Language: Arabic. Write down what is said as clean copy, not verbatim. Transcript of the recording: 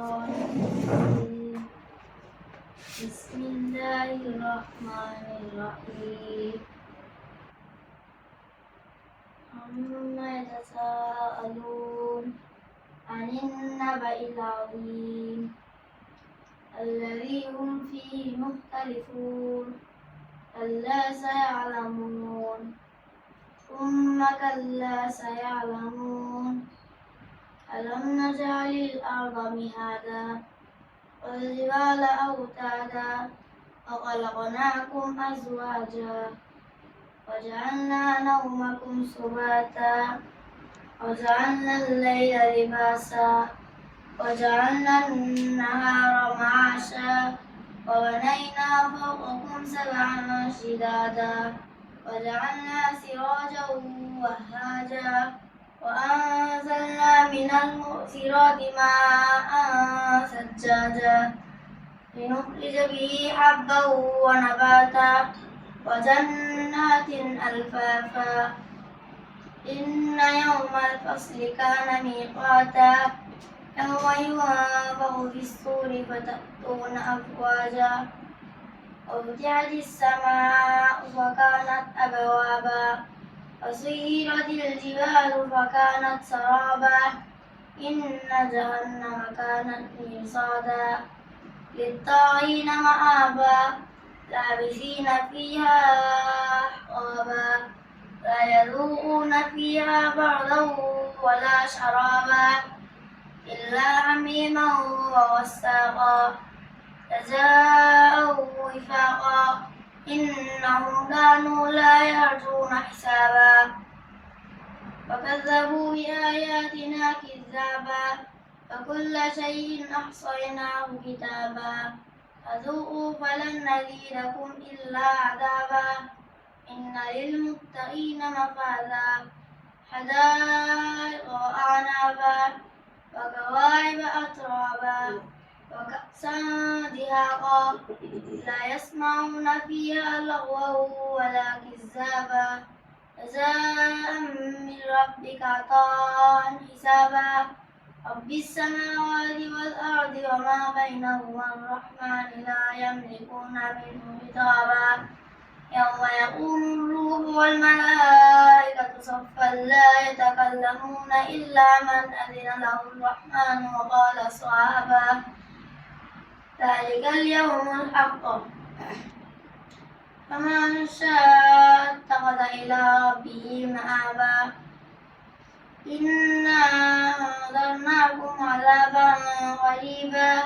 الشيطان الرجيم بسم الله الرحمن الرحيم عما يتساءلون عن النبأ العظيم الذي هم فيه مختلفون كلا سيعلمون ثم كلا سيعلمون ألم نجعل الأرض مهادا والجبال أوتادا وخلقناكم أزواجا وجعلنا نومكم سباتا وجعلنا الليل لباسا وجعلنا النهار معاشا وبنينا فوقكم سبعا شدادا وجعلنا سراجا وهاجا وأنزلنا من المعصرات ماء ثجاجا لنخرج به حبا ونباتا وجنات ألفافا إن يوم الفصل كان ميقاتا يوم ينفخ في الصور فتأتون أفواجا وفتحت السماء فكانت أبوابا وسيرت الجبال فكانت سرابا إن جهنم كانت مرصادا للطاغين مآبا لابثين فيها أحقابا لا يذوقون فيها بردا ولا شرابا إلا حميما وغساقا جزاء وفاقا إنهم كانوا لا يرجون حسابا وكذبوا بآياتنا كذابا وكل شيء أحصيناه كتابا فذوقوا فلن نزيدكم إلا عذابا إن للمتقين مفازا حدائق وأعنابا وكواعب أترابا وكأسا دهاقا لا يسمعون فيها لغوا ولا كذابا جزاء من ربك عطاء حسابا رب السماوات والأرض وما بينهما الرحمن لا يملكون منه خطابا يوم يقوم الروح والملائكة صفا لا يتكلمون إلا من أذن له الرحمن وقال صوابا ذلك اليوم الحق فمن شاء اتخذ إلى ربه مآبا إنا أنذرناكم عذابا قريبا